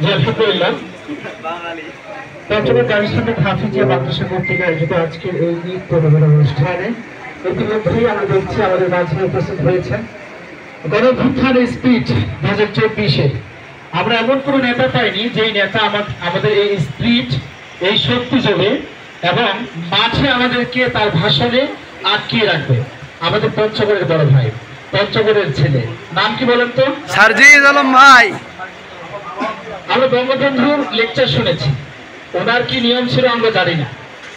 জি আলহামদুলিল্লাহ। পঞ্চগড় গার্লস হাফিজিয়া মাদ্রাসা কর্তৃক আয়োজিত আজকের এই ঈদ প্রোগ্রামের অনুষ্ঠানে ইতিমধ্যেই আমরা দেখছি আমাদের মাঝে উপস্থিত হয়েছেন গণঅভ্যুত্থানের স্পিচ 2024-এ। আমরা এমন কোনো নেতা পাইনি যেই নেতা আমাদের এই স্পিচ, এই শক্তি যোগে এবং মাঠে আমাদেরকে তার ভাষণে আটকিয়ে রাখবে। আমাদের পঞ্চগড়ের বড় ভাই, পঞ্চগড়ের ছেলে, নাম কি বলেন তো? সারজিদ আলম ভাই। আমরা বঙ্গবন্ধুর লেকচার শুনেছি, ওনার কি নিয়ম ছিল আমরা জানি না,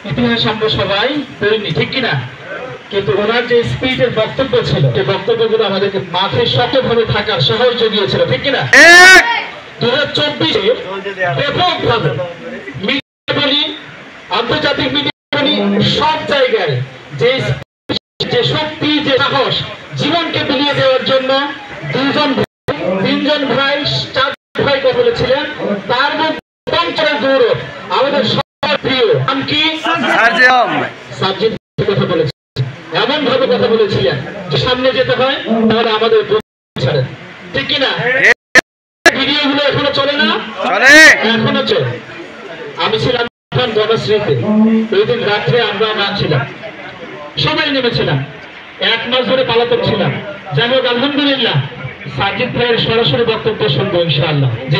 ইতিহাস আমরা সবাই পড়িনি, ঠিক কিনা? কিন্তু ওনার যে স্পিচের বক্তব্য ছিল, সেই বক্তব্যগুলো আমাদেরকে মাঠে শক্তভাবে থাকার সাহস জুগিয়েছিল, ঠিক কিনা? 2024-এ ব্যাপকভাবে মিডিয়া বলি, আন্তর্জাতিক মিডিয়া বলি, সব জায়গায় যে শক্তি, যে সাহস, জীবনকে বিলিয়ে দেওয়ার জন্য 3জন ভাই, 4 ভাই কথা বলেছিলেন। তার মধ্যে পঞ্চগড়ের গৌরব, আমাদের সবার প্রিয় নাম কি? সার্জিদ কথা বলেছিলেন, এমন ভাবে কথা বলেছিলেন যে সামনে যেতে হয় তাহলে আমাদের ছাড়েন, ঠিক কিনা? ভিডিওগুলো এখনো চলে না? এখনো চলে। আমি ছিলাম জনশ্রীতে, ওই দিন রাত্রে আমরা নাচছিলাম, সবাই নেমেছিলাম, 1 মাস ধরে পালাতক ছিলাম। যাই হোক আলহামদুলিল্লাহ, সার্জিদ ভাইয়ের সরাসরি বক্তব্য শুনবো ইনশাআল্লাহ। জি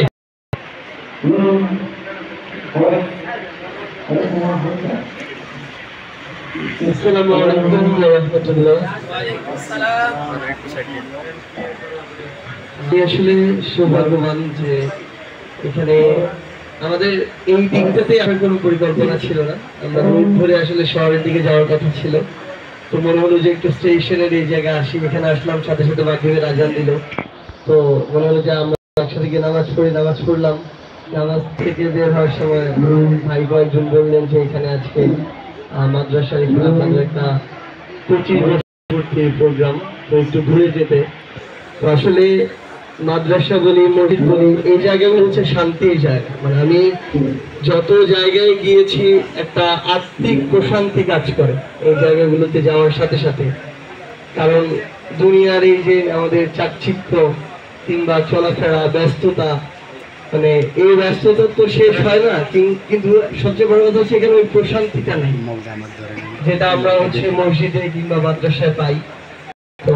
আসসালামু আলাইকুম ওয়া রাহমাতুল্লাহ। আসলে সৌভাগ্যবান যে এখানে আমাদের এই দিকটাতে আমার কোনো পরিকল্পনা ছিল না। আমরা রোড ধরে আসলে শহরের দিকে যাওয়ার কথা ছিল, তো মনে হলো যে একটু স্টেশনের এই জায়গায় আসি। এখানে আসলাম, সাথে সাথে মাগরিবের আজান দিল, তো মনে হলো যে আমরা একসাথে গিয়ে নামাজ পড়লাম। নামাজ থেকে বের হওয়ার সময় ভাই কয়েকজন বললেন যে এখানে আজকে মাদ্রাসার এখানে আপনাদের একটা 25 বছর প্রোগ্রাম, তো একটু ঘুরে যেতে। তো আসলে মাদ্রাসা বলি, মসজিদ বলি, এই জায়গাগুলো হচ্ছে শান্তির জায়গা। মানে আমি যত জায়গায় গিয়েছি একটা আত্মিক প্রশান্তি কাজ করে এই জায়গাগুলোতে যাওয়ার সাথে সাথে। কারণ দুনিয়ার এই যে আমাদের চাকচিক্য কিংবা চলাফেরা, ব্যস্ততা, মানে এই ব্যস্ততা তো শেষ হয় না, কিন্তু সবচেয়ে বড় কথা হচ্ছে এখানে ওই প্রশান্তিটা নেই যেটা আমরা হচ্ছে মসজিদে কিংবা মাদ্রাসায় পাই। তো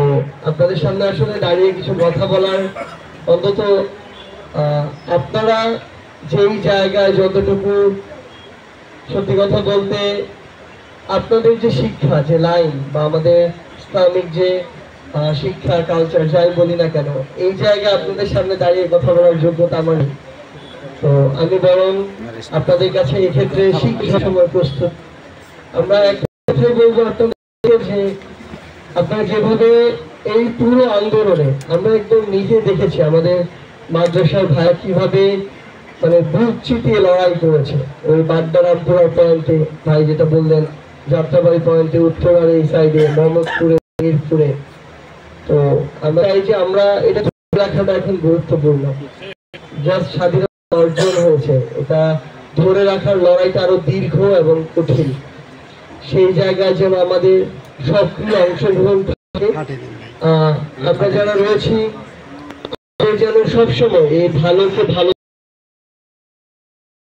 আপনাদের সামনে আসলে দাঁড়িয়ে কিছু কথা বলার, অন্তত আপনারা যেই জায়গায় যতটুকু, সত্যি কথা বলতে আপনাদের যে শিক্ষা, যে লাইন বা আমাদের ইসলামিক যে শিক্ষা, কালচার, যাই বলি না কেন, এই জায়গায় আপনাদের সামনে দাঁড়িয়ে কথা বলার যোগ্যতা আমার নেই। তো আমি বরং আপনাদের কাছে এক্ষেত্রে শিক্ষা সময় প্রস্তুত। আমরা এক কথাই বলবো আপনাদের যে আপনারা যেভাবে এই পুরো আন্দোলনে আমরা একদম নিজে দেখেছি আমাদের মাদ্রাসার ভাই কিভাবে মানে বুক চিতিয়ে লড়াই করেছে। ওই বাড্ডারামপুরা পয়েন্টে ভাই যেটা বললেন, যাত্রাবাড়ি পয়েন্টে, উত্তরার এই সাইডে, মোহাম্মদপুরে, মিরপুরে। তো আমরা এই যে আমরা এটা রাখাটা এখন গুরুত্বপূর্ণ। জাস্ট স্বাধীনতা অর্জন হয়েছে, এটা ধরে রাখার লড়াইটা আরো দীর্ঘ এবং কঠিন। সেই জায়গায় যেন আমাদের সক্রিয় অংশগ্রহণ থাকে। আমরা যারা রয়েছি যেন সবসময় এই ভালোকে ভালো